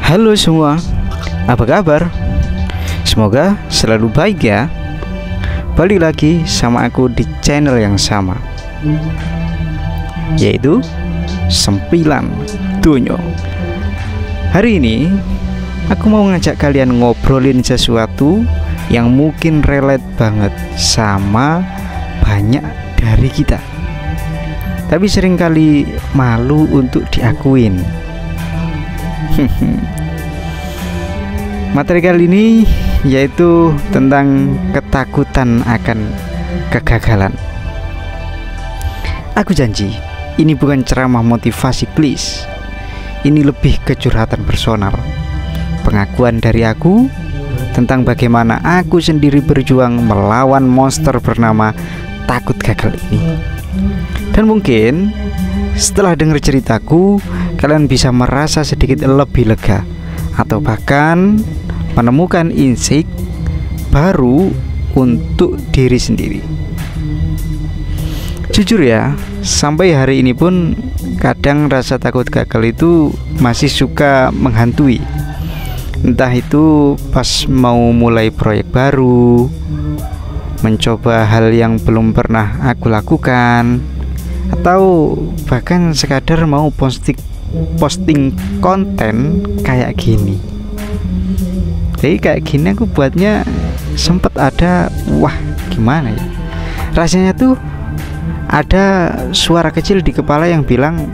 Halo semua, apa kabar? Semoga selalu baik ya. Balik lagi sama aku di channel yang sama, yaitu Sempilan Dunyo. Hari ini aku mau ngajak kalian ngobrolin sesuatu yang mungkin relate banget sama banyak dari kita, tapi seringkali malu untuk diakuin. Materi kali ini yaitu tentang ketakutan akan kegagalan. Aku janji, ini bukan ceramah motivasi klis. Ini lebih ke curhatan personal, pengakuan dari aku tentang bagaimana aku sendiri berjuang melawan monster bernama takut gagal ini. Dan mungkin setelah dengar ceritaku, kalian bisa merasa sedikit lebih lega, atau bahkan menemukan insight baru untuk diri sendiri. Jujur ya, sampai hari ini pun kadang rasa takut gagal itu masih suka menghantui. Entah itu pas mau mulai proyek baru, mencoba hal yang belum pernah aku lakukan, atau bahkan sekadar mau posting konten kayak gini. Jadi kayak gini aku buatnya sempet ada, wah gimana ya, rasanya tuh ada suara kecil di kepala yang bilang,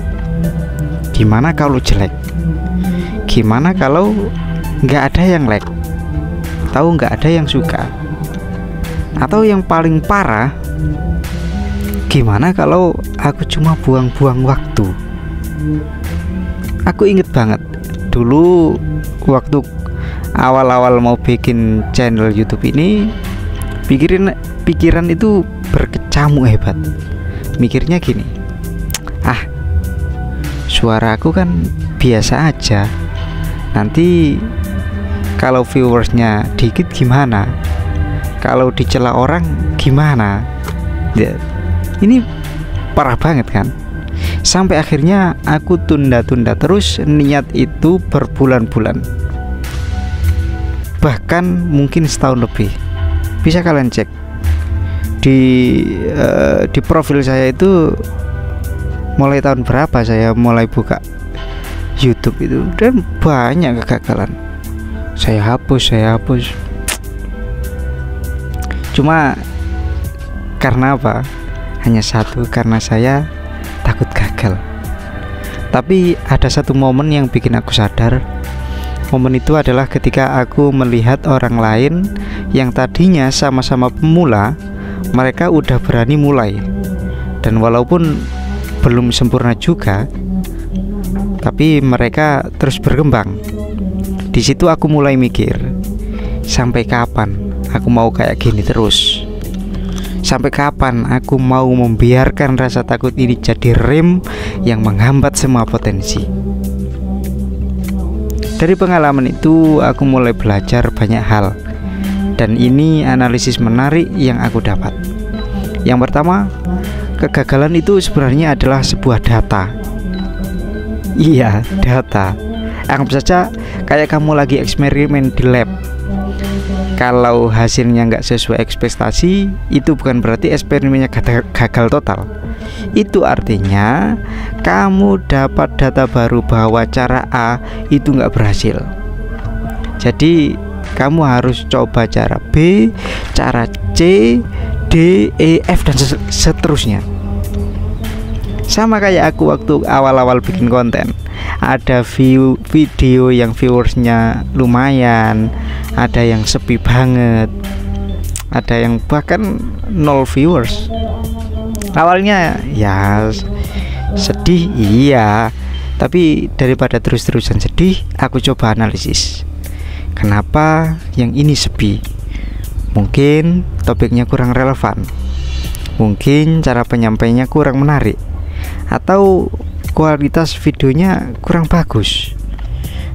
gimana kalau jelek, gimana kalau nggak ada yang like, tahu nggak ada yang suka, atau yang paling parah, gimana kalau aku cuma buang-buang waktu. Aku inget banget dulu waktu awal-awal mau bikin channel YouTube ini, pikiran itu berkecamuk hebat. Mikirnya gini, suara aku kan biasa aja, nanti kalau viewersnya dikit gimana, kalau dicela orang gimana ya, ini parah banget kan. Sampai akhirnya aku tunda-tunda terus niat itu berbulan-bulan, bahkan mungkin setahun lebih. Bisa kalian cek di profil saya itu, mulai tahun berapa saya mulai buka YouTube itu, dan banyak kegagalan. Saya hapus. Cuma karena apa? Hanya satu, karena saya takut gagal. Tapi ada satu momen yang bikin aku sadar. Momen itu adalah ketika aku melihat orang lain yang tadinya sama-sama pemula, mereka udah berani mulai. Dan walaupun belum sempurna juga, tapi mereka terus berkembang. Di situ aku mulai mikir, sampai kapan aku mau kayak gini terus? Sampai kapan aku mau membiarkan rasa takut ini jadi rem yang menghambat semua potensi? Dari pengalaman itu aku mulai belajar banyak hal, dan ini analisis menarik yang aku dapat. Yang pertama, kegagalan itu sebenarnya adalah sebuah data. Iya, data. Anggap saja kayak kamu lagi eksperimen di lab. Kalau hasilnya nggak sesuai ekspektasi, itu bukan berarti eksperimennya gagal total. Itu artinya kamu dapat data baru bahwa cara A itu nggak berhasil. Jadi kamu harus coba cara B, cara C, D, E, F, dan seterusnya. Sama kayak aku waktu awal-awal bikin konten. Ada video yang viewersnya lumayan, ada yang sepi banget, ada yang bahkan 0 viewers. Awalnya ya sedih, iya, tapi daripada terus-terusan sedih, aku coba analisis. Kenapa yang ini sepi? Mungkin topiknya kurang relevan, mungkin cara penyampaiannya kurang menarik, atau kualitas videonya kurang bagus.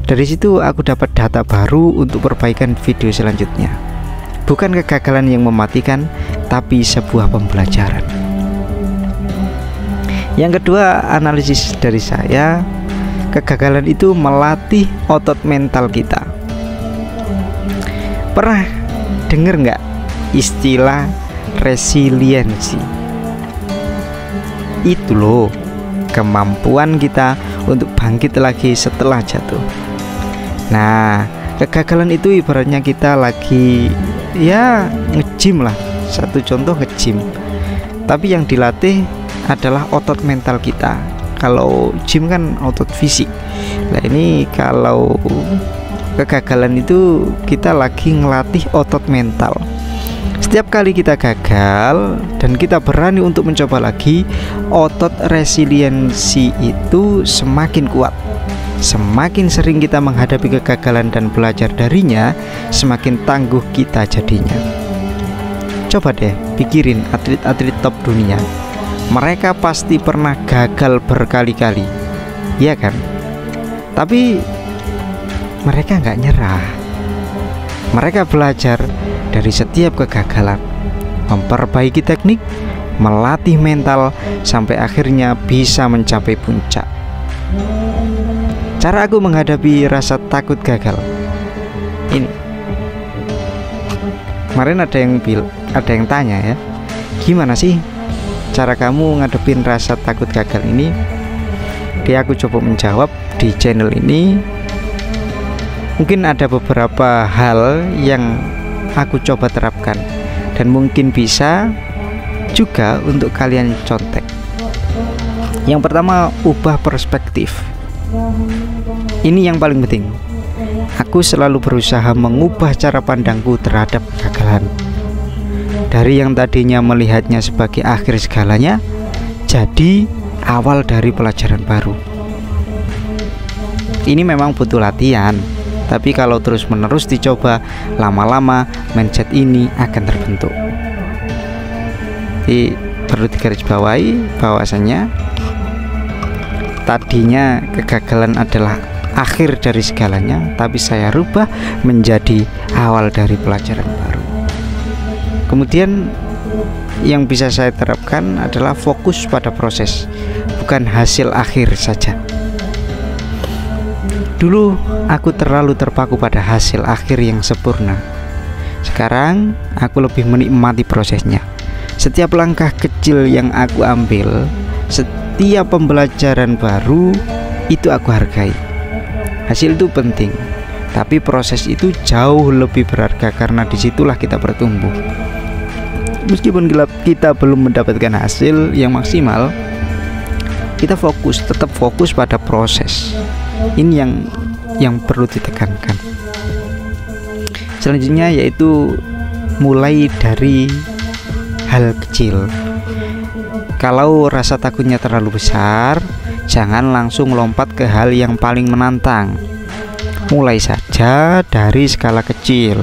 Dari situ aku dapat data baru untuk perbaikan video selanjutnya. Bukan kegagalan yang mematikan, tapi sebuah pembelajaran. Yang kedua, analisis dari saya, kegagalan itu melatih otot mental kita. Pernah dengar nggak istilah resiliensi? Itu loh, kemampuan kita untuk bangkit lagi setelah jatuh. Nah, kegagalan itu ibaratnya kita lagi ya nge-gym lah. Satu contoh nge-gym. Tapi yang dilatih adalah otot mental kita. Kalau gym kan otot fisik. Nah, ini kalau kegagalan itu kita lagi ngelatih otot mental. Setiap kali kita gagal dan kita berani untuk mencoba lagi, otot resiliensi itu semakin kuat. Semakin sering kita menghadapi kegagalan dan belajar darinya, semakin tangguh kita jadinya. Coba deh pikirin atlet-atlet top dunia. Mereka pasti pernah gagal berkali-kali, ya kan? Tapi mereka nggak nyerah. Mereka belajar dari setiap kegagalan, memperbaiki teknik, melatih mental, sampai akhirnya bisa mencapai puncak. Cara aku menghadapi rasa takut gagal ini. Kemarin ada yang tanya ya, gimana sih cara kamu ngadepin rasa takut gagal ini? Dia aku coba menjawab di channel ini. Mungkin ada beberapa hal yang aku coba terapkan dan mungkin bisa juga untuk kalian contek. Yang pertama, ubah perspektif. Ini yang paling penting. Aku selalu berusaha mengubah cara pandangku terhadap kegagalan. Dari yang tadinya melihatnya sebagai akhir segalanya, jadi awal dari pelajaran baru. Ini memang butuh latihan, tapi kalau terus-menerus dicoba, lama-lama mindset ini akan terbentuk. Jadi perlu digarisbawahi bahwasanya tadinya kegagalan adalah akhir dari segalanya, tapi saya rubah menjadi awal dari pelajaran baru. Kemudian yang bisa saya terapkan adalah fokus pada proses, bukan hasil akhir saja. Dulu aku terlalu terpaku pada hasil akhir yang sempurna. Sekarang aku lebih menikmati prosesnya. Setiap langkah kecil yang aku ambil, setiap pembelajaran baru, itu aku hargai. Hasil itu penting, tapi proses itu jauh lebih berharga karena disitulah kita bertumbuh. Meskipun kita belum mendapatkan hasil yang maksimal, kita tetap fokus pada proses. Ini yang perlu ditekankan. Selanjutnya yaitu mulai dari hal kecil. Kalau rasa takutnya terlalu besar, jangan langsung lompat ke hal yang paling menantang. Mulai saja dari skala kecil.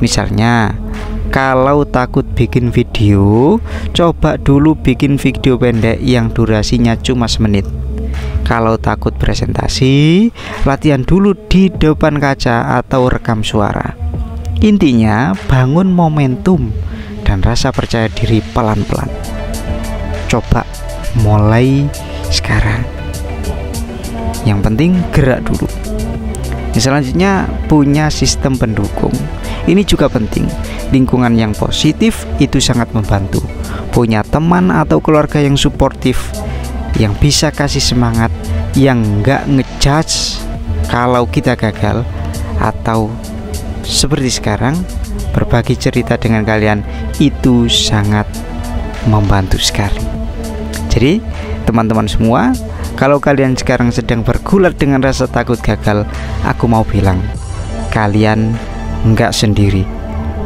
Misalnya, kalau takut bikin video, coba dulu bikin video pendek yang durasinya cuma semenit. Kalau takut presentasi, latihan dulu di depan kaca atau rekam suara. Intinya, bangun momentum dan rasa percaya diri pelan-pelan. Coba mulai sekarang. Yang penting gerak dulu. Selanjutnya, punya sistem pendukung. Ini juga penting. Lingkungan yang positif itu sangat membantu. Punya teman atau keluarga yang suportif, yang bisa kasih semangat, yang nggak ngejudge kalau kita gagal, atau seperti sekarang berbagi cerita dengan kalian, itu sangat membantu sekali. Jadi teman-teman semua, kalau kalian sekarang sedang bergulat dengan rasa takut gagal, aku mau bilang, kalian nggak sendiri.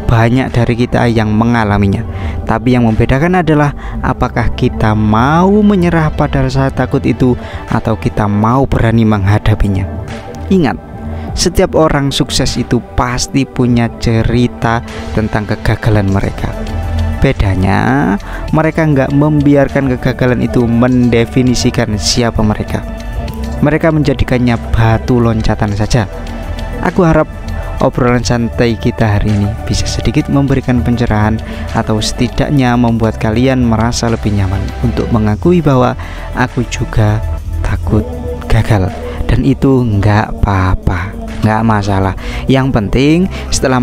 Banyak dari kita yang mengalaminya. Tapi yang membedakan adalah apakah kita mau menyerah pada rasa takut itu atau kita mau berani menghadapinya. Ingat, setiap orang sukses itu pasti punya cerita tentang kegagalan mereka. Bedanya, mereka nggak membiarkan kegagalan itu mendefinisikan siapa mereka. Mereka menjadikannya batu loncatan saja. Aku harap obrolan santai kita hari ini bisa sedikit memberikan pencerahan atau setidaknya membuat kalian merasa lebih nyaman untuk mengakui bahwa aku juga takut gagal dan itu nggak apa-apa, nggak masalah. Yang penting setelah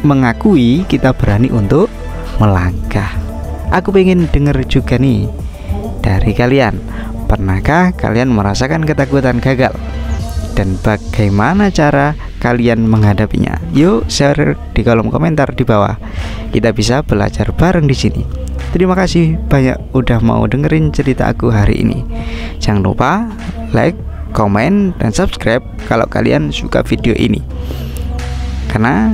mengakui, kita berani untuk melangkah. Aku pengen denger juga nih dari kalian, pernahkah kalian merasakan ketakutan gagal? Dan bagaimana cara kalian menghadapinya? Yuk share di kolom komentar di bawah. Kita bisa belajar bareng di sini. Terima kasih banyak udah mau dengerin cerita aku hari ini. Jangan lupa like, komen, dan subscribe kalau kalian suka video ini, karena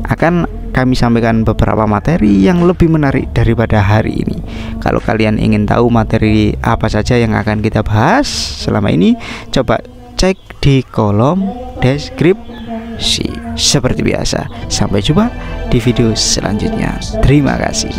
akan kami sampaikan beberapa materi yang lebih menarik daripada hari ini. Kalau kalian ingin tahu materi apa saja yang akan kita bahas selama ini, coba cek di kolom deskripsi. Seperti biasa, sampai jumpa di video selanjutnya. Terima kasih.